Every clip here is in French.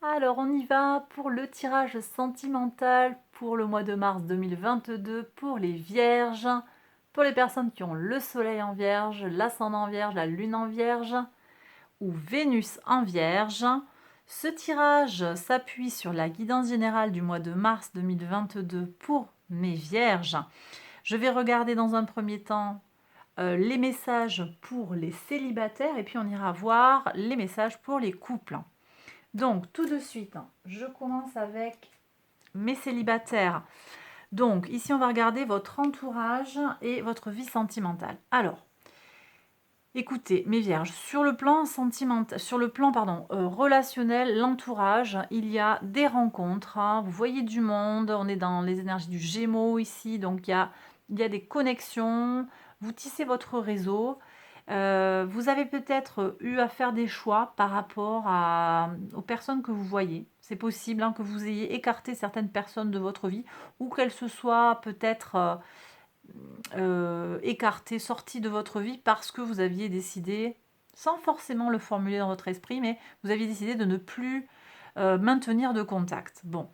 Alors, on y va pour le tirage sentimental pour le mois de mars 2022 pour les vierges, pour les personnes qui ont le soleil en vierge, l'ascendant en vierge, la lune en vierge ou Vénus en vierge. Ce tirage s'appuie sur la guidance générale du mois de mars 2022 pour mes vierges. Je vais regarder dans un premier temps les messages pour les célibataires et puis on ira voir les messages pour les couples. Donc, tout de suite, je commence avec mes célibataires. Donc, ici, on va regarder votre entourage et votre vie sentimentale. Alors, écoutez, mes vierges, sur le plan sentimental, relationnel, l'entourage, il y a des rencontres. Vous voyez du monde, on est dans les énergies du Gémeaux ici, donc il y a des connexions. Vous tissez votre réseau. Vous avez peut-être eu à faire des choix par rapport aux personnes que vous voyez. C'est possible que vous ayez écarté certaines personnes de votre vie ou qu'elles se soient peut-être écartées, sorties de votre vie parce que vous aviez décidé, sans forcément le formuler dans votre esprit, mais vous aviez décidé de ne plus maintenir de contact. Bon,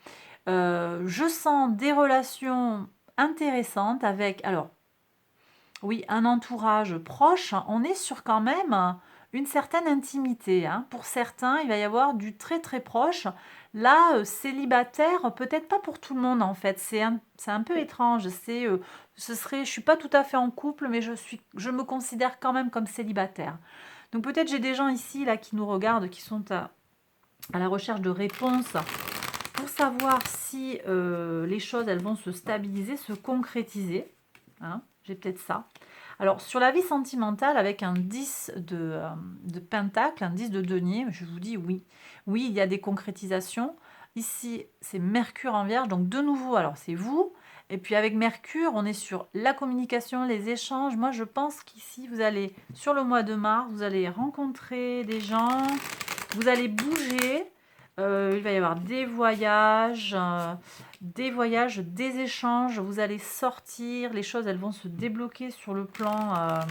je sens des relations intéressantes avec... Alors, oui, un entourage proche, on est sur quand même une certaine intimité. Pour certains, il va y avoir du très très proche. Là, célibataire, peut-être pas pour tout le monde en fait. C'est un peu étrange. Je suis pas tout à fait en couple, mais je me considère quand même comme célibataire. Donc peut-être j'ai des gens ici là qui nous regardent, qui sont à la recherche de réponses pour savoir si les choses elles vont se stabiliser, se concrétiser. J'ai peut-être ça. Alors, sur la vie sentimentale, avec un 10 de pentacle, un 10 de denier, je vous dis oui. Oui, il y a des concrétisations. Ici, c'est Mercure en Vierge. Donc, de nouveau, alors c'est vous. Et puis, avec Mercure, on est sur la communication, les échanges. Moi, je pense qu'ici, vous allez, sur le mois de mars, vous allez rencontrer des gens. Vous allez bouger. Il va y avoir des voyages, des échanges. Vous allez sortir. Les choses, elles vont se débloquer sur le plan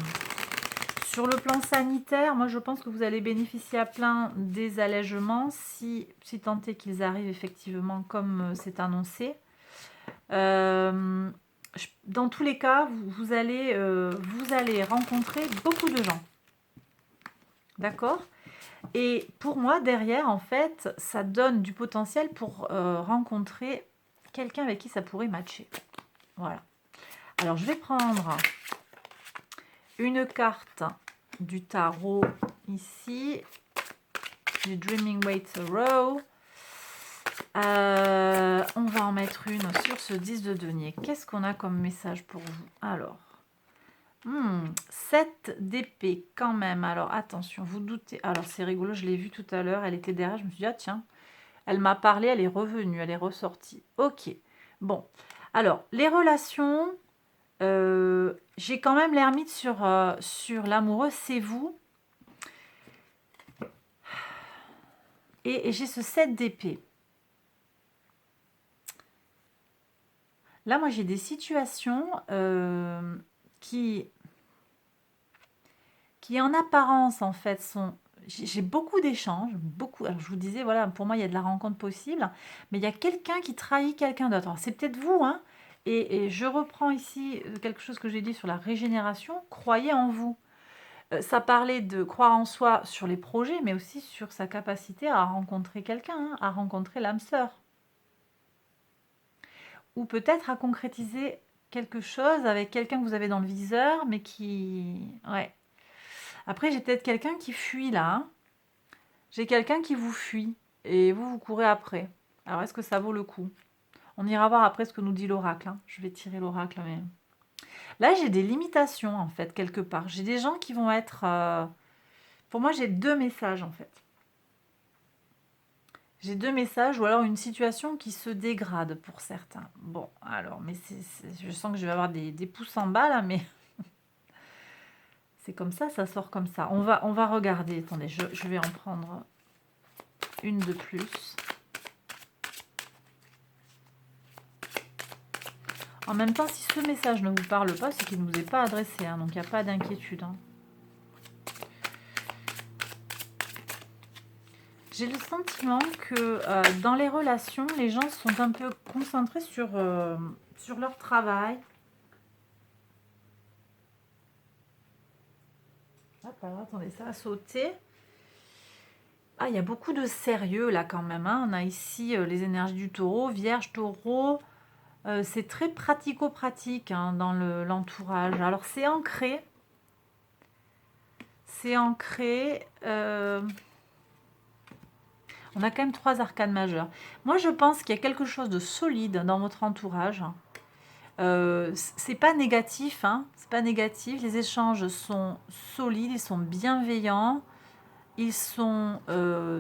sanitaire. Moi, je pense que vous allez bénéficier à plein des allègements si tant est qu'ils arrivent effectivement comme c'est annoncé. Dans tous les cas, vous allez rencontrer beaucoup de gens. D'accord ? Et pour moi, derrière, en fait, ça donne du potentiel pour rencontrer quelqu'un avec qui ça pourrait matcher. Voilà. Alors, je vais prendre une carte du tarot ici, du Dreaming Waits a Row. On va en mettre une sur ce 10 de denier. Qu'est-ce qu'on a comme message pour vous? Alors, 7 d'épée quand même. Alors attention, vous doutez. Alors c'est rigolo, je l'ai vue tout à l'heure. Elle était derrière. Je me suis dit, ah tiens, elle m'a parlé, elle est revenue, elle est ressortie. Ok. Bon. Alors, les relations, j'ai quand même l'ermite sur l'amoureux, c'est vous. Et j'ai ce 7 d'épée. Là, moi, j'ai des situations qui en apparence, en fait, sont... J'ai beaucoup d'échanges, beaucoup. Alors, je vous disais, voilà, pour moi, il y a de la rencontre possible, mais il y a quelqu'un qui trahit quelqu'un d'autre. Alors, c'est peut-être vous, et je reprends ici quelque chose que j'ai dit sur la régénération. Croyez en vous. Ça parlait de croire en soi sur les projets, mais aussi sur sa capacité à rencontrer quelqu'un, à rencontrer l'âme sœur. Ou peut-être à concrétiser quelque chose avec quelqu'un que vous avez dans le viseur, mais qui... Ouais. Après, j'ai peut-être quelqu'un qui fuit là. J'ai quelqu'un qui vous fuit et vous courez après. Alors, est-ce que ça vaut le coup? On ira voir après ce que nous dit l'oracle. Je vais tirer l'oracle. Mais... Là, j'ai des limitations, en fait, quelque part. J'ai des gens qui vont être... Pour moi, j'ai 2 messages, en fait. J'ai 2 messages ou alors une situation qui se dégrade pour certains. Bon, alors, mais je sens que je vais avoir des pouces en bas, là, mais... C'est comme ça sort comme ça. On va regarder. Attendez, je vais en prendre une de plus. En même temps, si ce message ne vous parle pas, c'est qu'il ne vous est pas adressé. Donc, il n'y a pas d'inquiétude. J'ai le sentiment que dans les relations, les gens sont un peu concentrés sur leur travail. Hop, alors, attendez, ça a sauté. Ah, il y a beaucoup de sérieux là quand même, hein. On a ici les énergies du taureau, vierge, taureau. C'est très pratico-pratique hein, dans l'entourage. Alors c'est ancré. C'est ancré. On a quand même 3 arcanes majeures. Moi je pense qu'il y a quelque chose de solide dans votre entourage. C'est pas négatif, hein. C'est pas négatif. Les échanges sont solides, ils sont bienveillants. Ils sont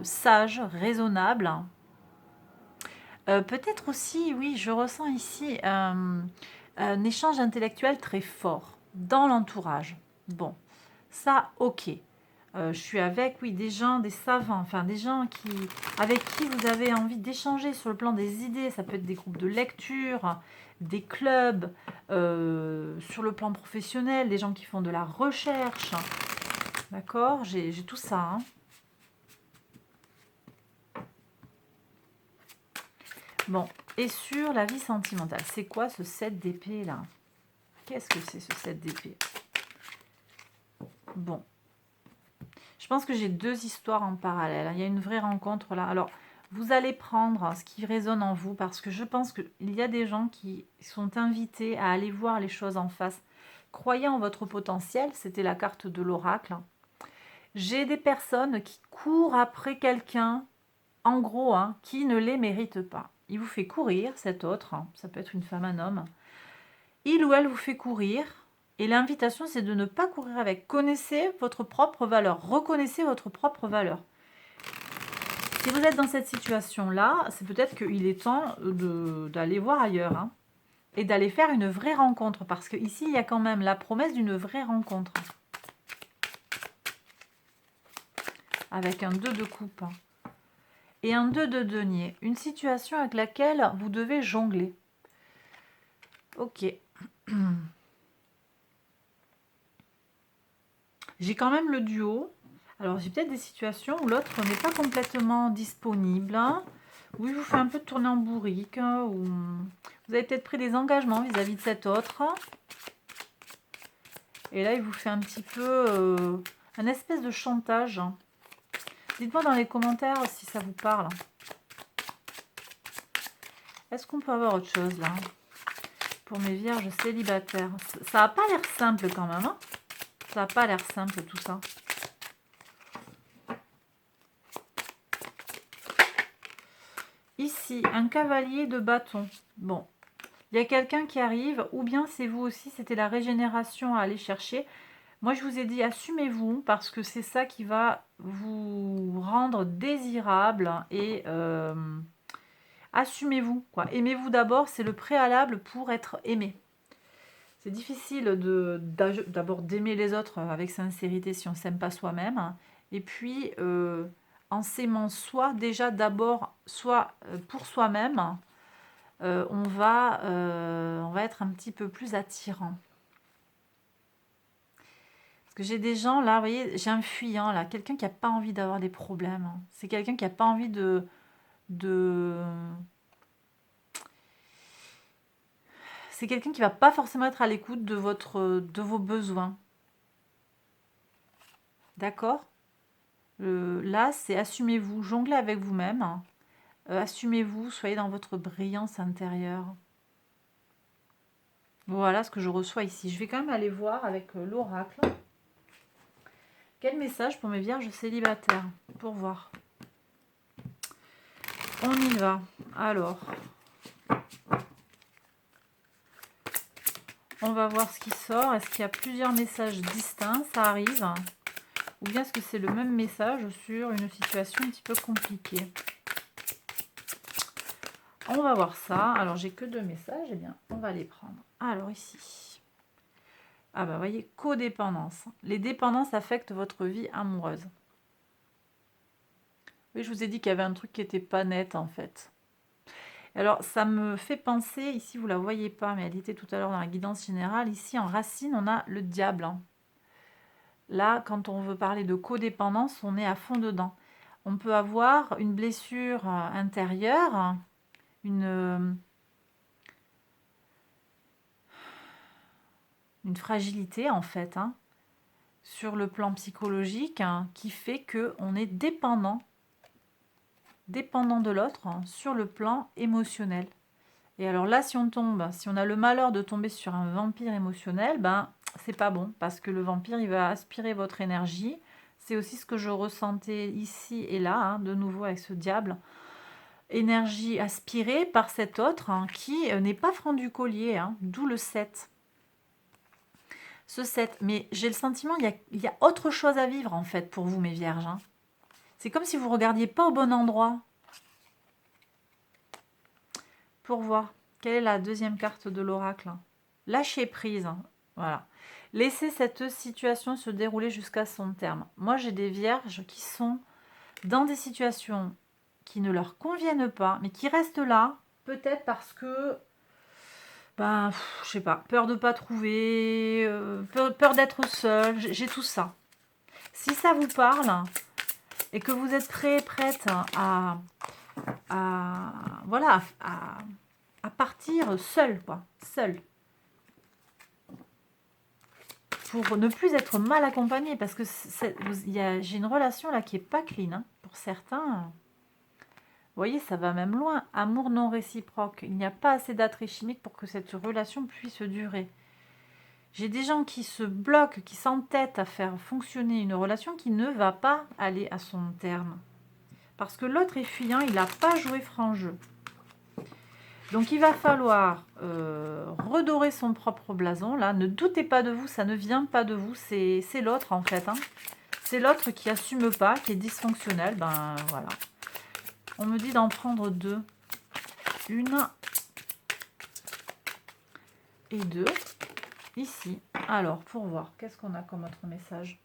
sages, raisonnables. Peut-être aussi, oui, je ressens ici un échange intellectuel très fort dans l'entourage. Bon, ça, ok. Je suis avec, oui, des gens, des savants, enfin des gens avec qui vous avez envie d'échanger sur le plan des idées. Ça peut être des groupes de lecture, des clubs, sur le plan professionnel, des gens qui font de la recherche. D'accord, j'ai tout ça, hein. Bon, et sur la vie sentimentale, c'est quoi ce 7 d'épée là? Qu'est-ce que c'est ce 7 d'épée? Bon, je pense que j'ai 2 histoires en parallèle. Il y a une vraie rencontre là. Alors, vous allez prendre ce qui résonne en vous parce que je pense qu'il y a des gens qui sont invités à aller voir les choses en face. Croyez en votre potentiel, c'était la carte de l'oracle. J'ai des personnes qui courent après quelqu'un, en gros, hein, qui ne les mérite pas. Il vous fait courir, cet autre, hein, ça peut être une femme, un homme. Il ou elle vous fait courir. Et l'invitation, c'est de ne pas courir avec. Connaissez votre propre valeur. Reconnaissez votre propre valeur. Si vous êtes dans cette situation-là, c'est peut-être qu'il est temps d'aller voir ailleurs. Hein, et d'aller faire une vraie rencontre. Parce qu'ici, il y a quand même la promesse d'une vraie rencontre. Avec un 2 de coupe. Et un 2 de denier. Une situation avec laquelle vous devez jongler. Ok. J'ai quand même le duo. Alors, j'ai peut-être des situations où l'autre n'est pas complètement disponible. Hein, où il vous fait un peu tourner en bourrique. Hein, où vous avez peut-être pris des engagements vis-à-vis de cet autre. Et là, il vous fait un petit peu un espèce de chantage. Dites-moi dans les commentaires si ça vous parle. Est-ce qu'on peut avoir autre chose là? Pour mes vierges célibataires. Ça n'a pas l'air simple quand même. Hein, ça n'a pas l'air simple tout ça. Ici, un cavalier de bâton. Bon, il y a quelqu'un qui arrive, ou bien c'est vous aussi, c'était la régénération à aller chercher. Moi, je vous ai dit, assumez-vous, parce que c'est ça qui va vous rendre désirable. Et assumez-vous, quoi. Aimez-vous d'abord, c'est le préalable pour être aimé. C'est difficile d'abord d'aimer les autres avec sincérité si on ne s'aime pas soi-même. Et puis, en s'aimant soi, déjà d'abord, soit pour soi-même, on va être un petit peu plus attirant. Parce que j'ai des gens là, vous voyez, j'ai un fuyant là, quelqu'un qui n'a pas envie d'avoir des problèmes. C'est quelqu'un qui n'a pas envie c'est quelqu'un qui va pas forcément être à l'écoute de vos besoins. D'accord? Là, c'est assumez-vous, jonglez avec vous-même. Assumez-vous, soyez dans votre brillance intérieure. Voilà ce que je reçois ici. Je vais quand même aller voir avec l'oracle. Quel message pour mes vierges célibataires? Pour voir. On y va. Alors, on va voir ce qui sort. Est-ce qu'il y a plusieurs messages distincts? Ça arrive. Ou bien est-ce que c'est le même message sur une situation un petit peu compliquée? On va voir ça. Alors, j'ai que 2 messages. Eh bien, on va les prendre. Alors, ici. Ah bah, vous voyez, codépendance. Les dépendances affectent votre vie amoureuse. Oui, je vous ai dit qu'il y avait un truc qui n'était pas net, en fait. Alors, ça me fait penser, ici, vous ne la voyez pas, mais elle était tout à l'heure dans la guidance générale. Ici, en racine, on a le diable. Là, quand on veut parler de codépendance, on est à fond dedans. on peut avoir une blessure intérieure, une fragilité en fait, hein, sur le plan psychologique, hein, qui fait qu'on est dépendant de l'autre, hein, sur le plan émotionnel. Et alors là, si on a le malheur de tomber sur un vampire émotionnel, ben c'est pas bon, parce que le vampire, il va aspirer votre énergie. C'est aussi ce que je ressentais ici et là, hein, de nouveau avec ce diable. Énergie aspirée par cet autre, hein, qui n'est pas franc du collier, hein, d'où le 7. Ce 7, mais j'ai le sentiment qu'il y a autre chose à vivre en fait pour vous, mes vierges, hein. C'est comme si vous ne regardiez pas au bon endroit. Pour voir, quelle est la deuxième carte de l'oracle? Lâcher prise, hein. Voilà. Laissez cette situation se dérouler jusqu'à son terme. Moi, j'ai des vierges qui sont dans des situations qui ne leur conviennent pas, mais qui restent là, peut-être parce que, ben, je sais pas, peur de pas trouver, peur d'être seule, j'ai tout ça. Si ça vous parle et que vous êtes prête voilà, à partir seule, quoi, seule, pour ne plus être mal accompagné, parce que j'ai une relation là qui est pas clean, hein, pour certains. Vous voyez, ça va même loin. Amour non réciproque. Il n'y a pas assez d'attrait chimique pour que cette relation puisse durer. J'ai des gens qui se bloquent, qui s'entêtent à faire fonctionner une relation qui ne va pas aller à son terme. Parce que l'autre est fuyant, il n'a pas joué franc jeu. Donc il va falloir redorer son propre blason. Là, ne doutez pas de vous, ça ne vient pas de vous, c'est l'autre en fait, hein. C'est l'autre qui assume pas, qui est dysfonctionnel. Ben voilà. On me dit d'en prendre 2. 1 et 2. Ici. Alors, pour voir, qu'est-ce qu'on a comme autre message?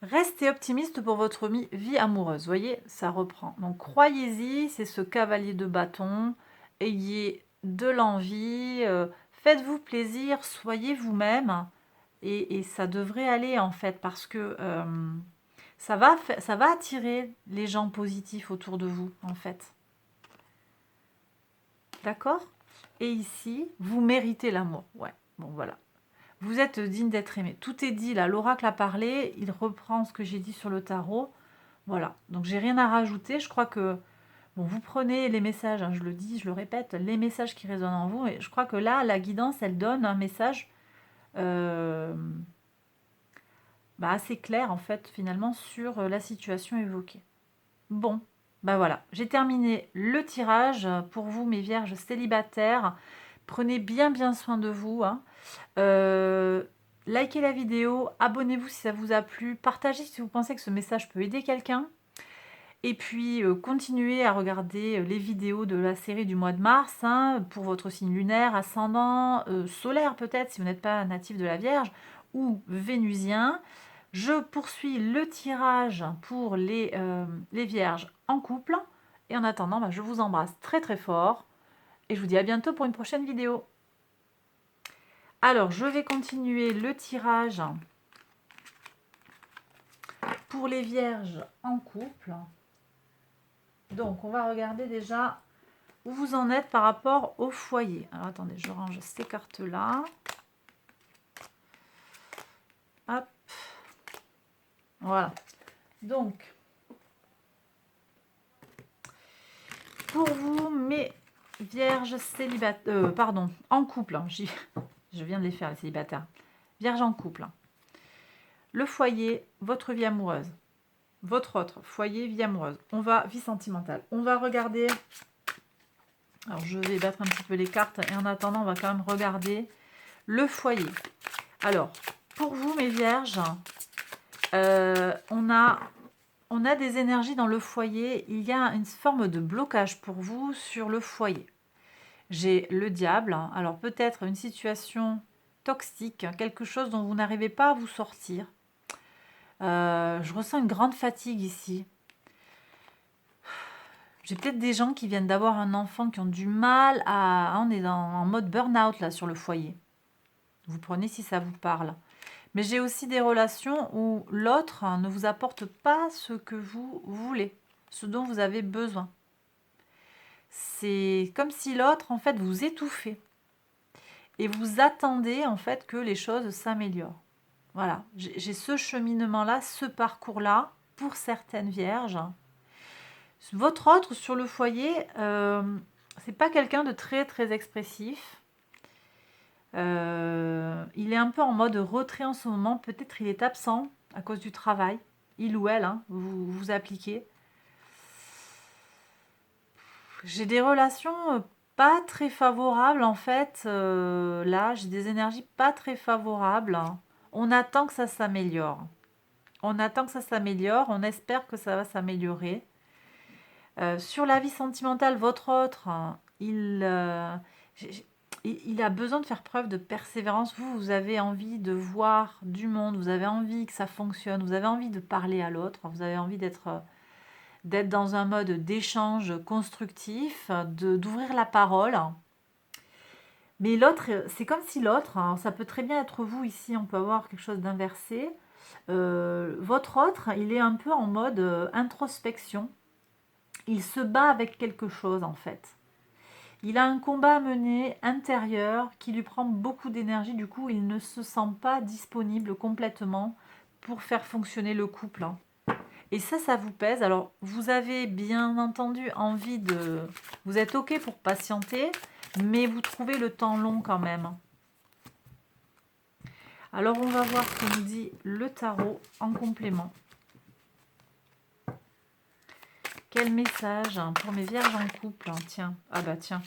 Restez optimiste pour votre vie amoureuse. Vous voyez, ça reprend. Donc, croyez-y, c'est ce cavalier de bâton. Ayez de l'envie. Faites-vous plaisir, soyez vous-même. Et ça devrait aller, en fait, parce que ça va attirer les gens positifs autour de vous, en fait. D'accord? Et ici, vous méritez l'amour. Ouais, bon, voilà. Vous êtes digne d'être aimé. Tout est dit, là. L'oracle a parlé. Il reprend ce que j'ai dit sur le tarot. Voilà. Donc, j'ai rien à rajouter. Je crois que, bon, vous prenez les messages, hein, je le dis, je le répète, les messages qui résonnent en vous. Et je crois que là, la guidance, elle donne un message assez clair, en fait, finalement, sur la situation évoquée. Bon, ben voilà. J'ai terminé le tirage pour vous, mes vierges célibataires. Prenez bien soin de vous, hein. Likez la vidéo, abonnez-vous si ça vous a plu, partagez si vous pensez que ce message peut aider quelqu'un. Et puis, continuez à regarder les vidéos de la série du mois de mars, hein, pour votre signe lunaire, ascendant, solaire peut-être, si vous n'êtes pas natif de la Vierge, ou vénusien. Je poursuis le tirage pour les Vierges en couple. Et en attendant, je vous embrasse très fort. Et je vous dis à bientôt pour une prochaine vidéo. Alors, je vais continuer le tirage pour les Vierges en couple. Donc, on va regarder déjà où vous en êtes par rapport au foyer. Alors, attendez, je range ces cartes-là. Hop. Voilà. Donc, pour vous, mes Vierges célibataires, en couple, hein, je viens de les faire, les célibataires. Vierge en couple. Le foyer, votre vie amoureuse. Votre autre foyer, vie amoureuse. On va, vie sentimentale. On va regarder. Alors, je vais battre un petit peu les cartes. Et en attendant, on va quand même regarder le foyer. Alors, pour vous, mes vierges, on a des énergies dans le foyer. Il y a une forme de blocage pour vous sur le foyer. J'ai le diable. Alors, peut-être une situation toxique, quelque chose dont vous n'arrivez pas à vous sortir. Je ressens une grande fatigue ici. J'ai peut-être des gens qui viennent d'avoir un enfant qui ont du mal à... On est en mode burn-out là sur le foyer. Vous prenez si ça vous parle. Mais j'ai aussi des relations où l'autre ne vous apporte pas ce que vous voulez, ce dont vous avez besoin. C'est comme si l'autre, en fait, vous étouffait. Et vous attendez, en fait, que les choses s'améliorent. Voilà, j'ai ce cheminement-là, ce parcours-là, pour certaines vierges. Votre autre, sur le foyer, c'est pas quelqu'un de très, très expressif. Il est un peu en mode retrait en ce moment. Peut-être il est absent à cause du travail. Il ou elle, hein, vous appliquez. J'ai des relations pas très favorables en fait. Là, j'ai des énergies pas très favorables. On attend que ça s'améliore. On attend que ça s'améliore. On espère que ça va s'améliorer. Sur la vie sentimentale, votre autre, hein, il a besoin de faire preuve de persévérance. Vous avez envie de voir du monde, vous avez envie que ça fonctionne, vous avez envie de parler à l'autre, vous avez envie d'être dans un mode d'échange constructif, d'ouvrir la parole. Mais l'autre, c'est comme si l'autre, hein, ça peut très bien être vous ici, on peut avoir quelque chose d'inversé. Votre autre, il est un peu en mode introspection. Il se bat avec quelque chose en fait. Il a un combat à mener intérieur qui lui prend beaucoup d'énergie. Du coup, il ne se sent pas disponible complètement pour faire fonctionner le couple. Et ça vous pèse. Alors, vous avez bien entendu envie de... Vous êtes OK pour patienter, mais vous trouvez le temps long quand même. Alors, on va voir ce que nous dit le tarot en complément. Quel message pour mes vierges en couple? Tiens, ah bah tiens.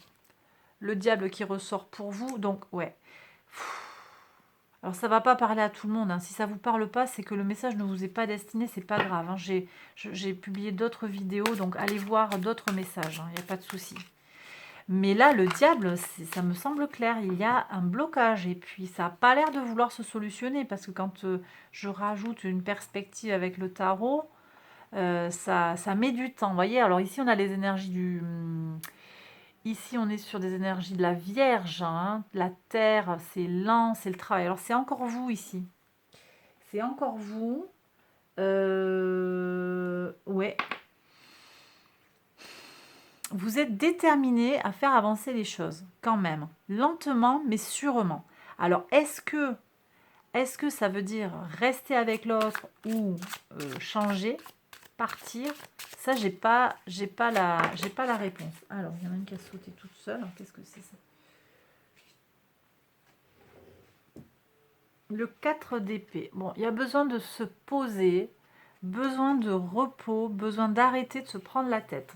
Le diable qui ressort pour vous, donc ouais. Alors ça va pas parler à tout le monde, hein. Si ça vous parle pas, c'est que le message ne vous est pas destiné, c'est pas grave, hein. J'ai publié d'autres vidéos, donc allez voir d'autres messages, il n'y a pas de souci. Mais là, le diable, ça me semble clair, il y a un blocage, et puis ça n'a pas l'air de vouloir se solutionner, parce que quand je rajoute une perspective avec le tarot, ça met du temps, vous voyez. Alors ici, on a les énergies du... Ici, on est sur des énergies de la Vierge, hein. La Terre, c'est lent, c'est le travail. Alors, c'est encore vous ici. C'est encore vous. Ouais. Vous êtes déterminé à faire avancer les choses, quand même. Lentement, mais sûrement. Alors, est-ce que ça veut dire rester avec l'autre ou changer, partir? Ça, j'ai pas la réponse. Alors, il y en a une qui a sauté toute seule. Alors, qu'est-ce que c'est ça? Le 4 d'épée. Bon, il y a besoin de se poser, besoin de repos, besoin d'arrêter de se prendre la tête.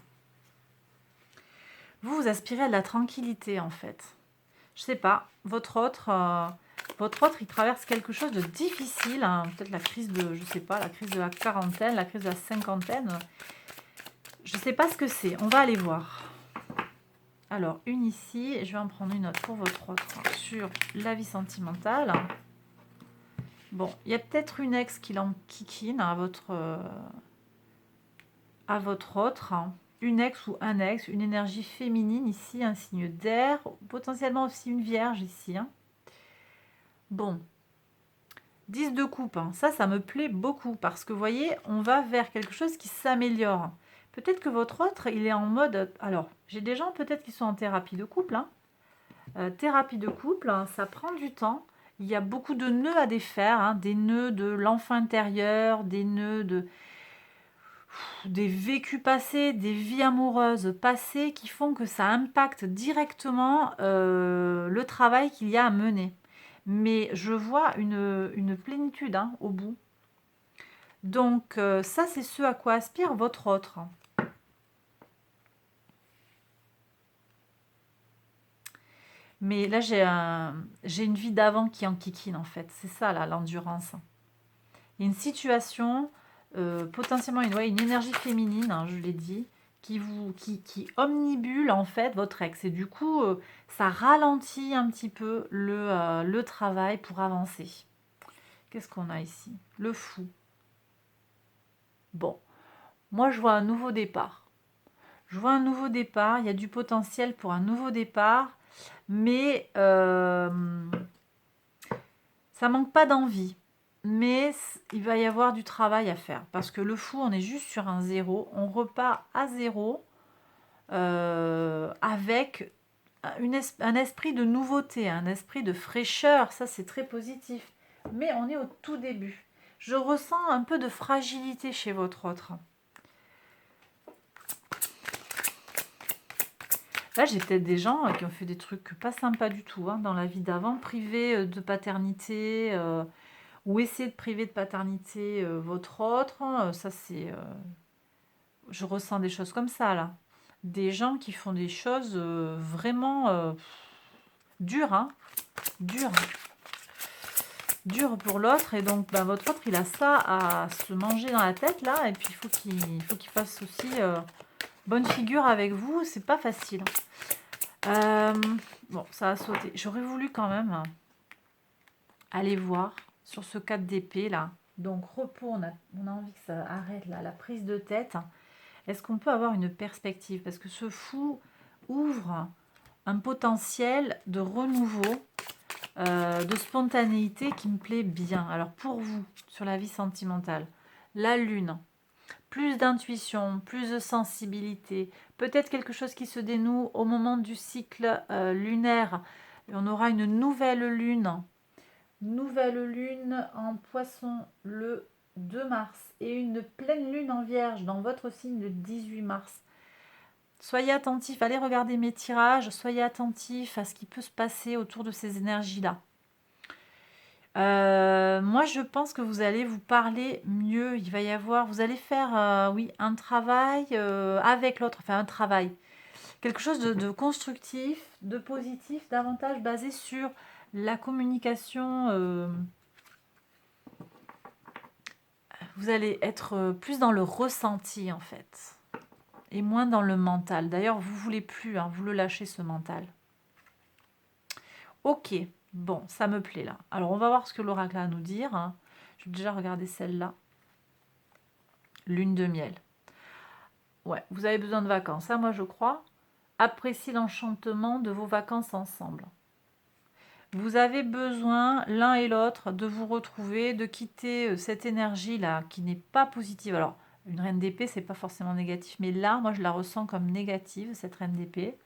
Vous aspirez à de la tranquillité, en fait. Je sais pas, votre autre, il traverse quelque chose de difficile, hein. Peut-être la crise de, je sais pas, la crise de la quarantaine, la crise de la cinquantaine. Je sais pas ce que c'est, on va aller voir. Alors, une ici, je vais en prendre une autre pour votre autre, sur la vie sentimentale. Bon, il y a peut-être une ex qui l'enquiquine à votre autre. Une ex ou un ex, une énergie féminine ici, un signe d'air, potentiellement aussi une vierge ici. Hein. Bon, 10 de coupe, hein. Ça me plaît beaucoup parce que vous voyez, on va vers quelque chose qui s'améliore. Peut-être que votre autre, il est en mode... Alors, j'ai des gens peut-être qui sont en thérapie de couple. Hein. Thérapie de couple, hein, ça prend du temps. Il y a beaucoup de nœuds à défaire, hein, des nœuds de l'enfant intérieur, des nœuds des vécus passés, des vies amoureuses passées qui font que ça impacte directement le travail qu'il y a à mener. Mais je vois une plénitude hein, au bout. Donc ça, c'est ce à quoi aspire votre autre. Mais là, j'ai une vie d'avant qui enquiquine, en fait. C'est ça, là, l'endurance. Il y a une situation, potentiellement une énergie féminine, hein, je l'ai dit, qui omnibule, en fait, votre ex. Et du coup, ça ralentit un petit peu le travail pour avancer. Qu'est-ce qu'on a ici? Le fou. Bon, moi, je vois un nouveau départ. Je vois un nouveau départ. Il y a du potentiel pour un nouveau départ. Mais ça manque pas d'envie. mais il va y avoir du travail à faire. Parce que le fou, on est juste sur un zéro. On repart à zéro avec un esprit de nouveauté, un esprit de fraîcheur. Ça, c'est très positif. Mais on est au tout début. Je ressens un peu de fragilité chez votre autre. Là, j'ai peut-être des gens qui ont fait des trucs pas sympas du tout hein, dans la vie d'avant, privés de paternité, ou essayer de priver de paternité votre autre. Ça, c'est... je ressens des choses comme ça, là. Des gens qui font des choses vraiment dures, hein. Dures. Dures pour l'autre. Et donc, bah, votre autre, il a ça à se manger dans la tête, là. Et puis, il faut qu'il fasse aussi bonne figure avec vous. C'est pas facile. Bon, ça a sauté. J'aurais voulu quand même aller voir sur ce 4 d'épée là. Donc repos, on a envie que ça arrête là, la prise de tête. Est-ce qu'on peut avoir une perspective? Parce que ce fou ouvre un potentiel de renouveau, de spontanéité qui me plaît bien. Alors pour vous, sur la vie sentimentale, la lune, plus d'intuition, plus de sensibilité, peut-être quelque chose qui se dénoue au moment du cycle lunaire. On aura une nouvelle lune en poisson le 2 mars et une pleine lune en vierge dans votre signe le 18 mars. Soyez attentifs, allez regarder mes tirages, soyez attentifs à ce qui peut se passer autour de ces énergies-là. Moi, je pense que vous allez vous parler mieux. Il va y avoir, vous allez faire, oui, un travail avec l'autre, enfin un travail. Quelque chose de constructif, de positif, davantage basé sur la communication. Vous allez être plus dans le ressenti, en fait, et moins dans le mental. D'ailleurs, vous ne voulez plus, hein, vous le lâchez, ce mental. Ok, bon, ça me plaît, là. Alors, on va voir ce que l'oracle a à nous dire. Hein. Je vais déjà regarder celle-là. Lune de miel. Ouais, vous avez besoin de vacances, hein, moi, je crois. Appréciez l'enchantement de vos vacances ensemble. Vous avez besoin, l'un et l'autre, de vous retrouver, de quitter cette énergie-là qui n'est pas positive. Alors, une reine d'épée, c'est pas forcément négatif, mais là, moi, je la ressens comme négative, cette reine d'épée.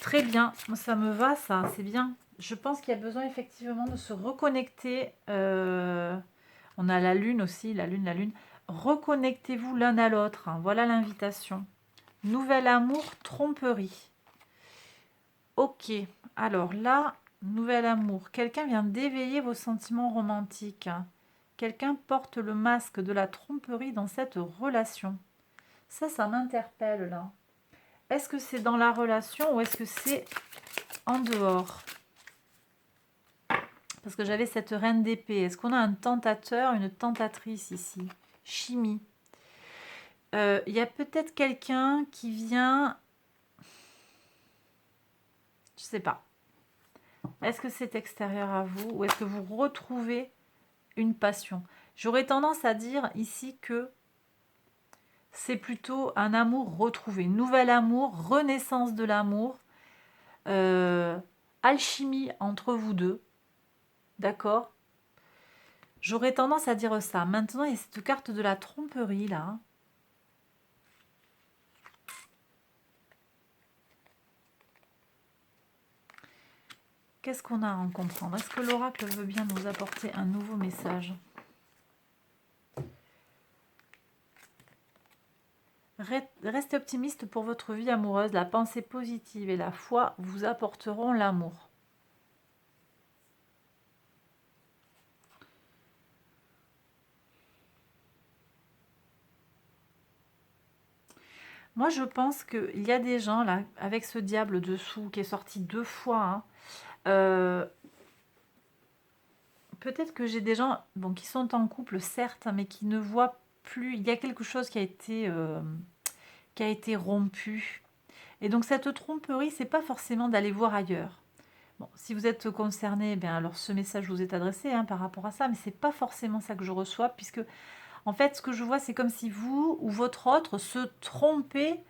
Très bien, ça me va, ça, c'est bien. Je pense qu'il y a besoin effectivement de se reconnecter. On a la lune aussi, la lune. Reconnectez-vous l'un à l'autre. Hein. Voilà l'invitation. Nouvel amour, tromperie. Ok, alors là, nouvel amour. Quelqu'un vient d'éveiller vos sentiments romantiques. Quelqu'un porte le masque de la tromperie dans cette relation. Ça m'interpelle là. Est-ce que c'est dans la relation ou est-ce que c'est en dehors? Parce que j'avais cette reine d'épée. Est-ce qu'on a un tentateur, une tentatrice ici? Chimie. Il y a peut-être quelqu'un qui vient... Je sais pas. Est-ce que c'est extérieur à vous ou est-ce que vous retrouvez une passion? J'aurais tendance à dire ici que c'est plutôt un amour retrouvé. Nouvel amour, renaissance de l'amour, alchimie entre vous deux. D'accord? J'aurais tendance à dire ça. Maintenant, il y a cette carte de la tromperie là. Qu'est-ce qu'on a à en comprendre? Est-ce que l'oracle veut bien nous apporter un nouveau message? Restez optimiste pour votre vie amoureuse. La pensée positive et la foi vous apporteront l'amour. Moi, je pense qu'il y a des gens là, avec ce diable dessous, qui est sorti 2 fois. Hein, peut-être que j'ai des gens bon, qui sont en couple, certes, mais qui ne voient plus. Il y a quelque chose qui a été rompu. Et donc, cette tromperie, c'est pas forcément d'aller voir ailleurs. Bon, si vous êtes concerné, bien alors ce message vous est adressé hein, par rapport à ça, mais c'est pas forcément ça que je reçois, puisque en fait, ce que je vois, c'est comme si vous ou votre autre se trompait,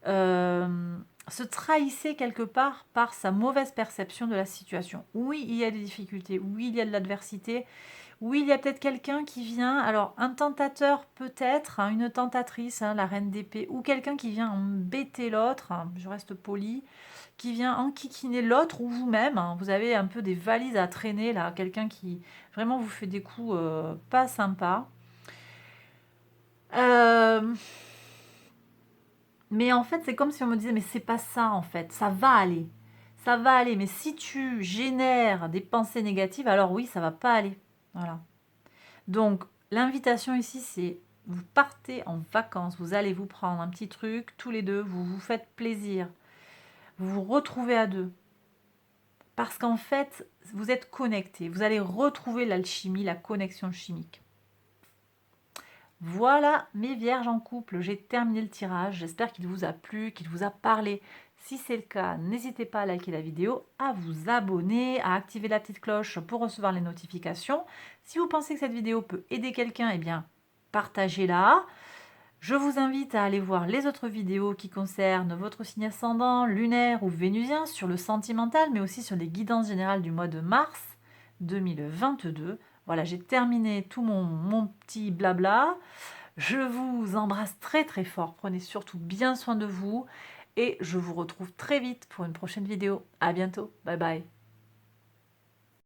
se trahissait quelque part par sa mauvaise perception de la situation. Oui, il y a des difficultés, oui, il y a de l'adversité, Oui, il y a peut-être quelqu'un qui vient, alors un tentateur peut-être, hein, une tentatrice, hein, la reine d'épée, ou quelqu'un qui vient embêter l'autre, hein, je reste polie, qui vient enquiquiner l'autre ou vous-même, hein. Vous avez un peu des valises à traîner là, quelqu'un qui vraiment vous fait des coups pas sympas. Euh, Mais en fait, c'est comme si on me disait, mais c'est pas ça en fait, ça va aller. Ça va aller, mais si tu génères des pensées négatives, alors oui, ça va pas aller. Voilà. Donc, l'invitation ici, c'est vous partez en vacances, vous allez vous prendre un petit truc, tous les deux, vous vous faites plaisir, vous vous retrouvez à deux. Parce qu'en fait, vous êtes connectés, vous allez retrouver l'alchimie, la connexion chimique. Voilà mes vierges en couple, j'ai terminé le tirage, j'espère qu'il vous a plu, qu'il vous a parlé. Si c'est le cas, n'hésitez pas à liker la vidéo, à vous abonner, à activer la petite cloche pour recevoir les notifications. Si vous pensez que cette vidéo peut aider quelqu'un, eh bien, partagez-la. Je vous invite à aller voir les autres vidéos qui concernent votre signe ascendant, lunaire ou vénusien, sur le sentimental, mais aussi sur les guidances générales du mois de mars 2022. Voilà, j'ai terminé tout mon petit blabla. Je vous embrasse très très fort. Prenez surtout bien soin de vous. Et je vous retrouve très vite pour une prochaine vidéo. À bientôt. Bye bye.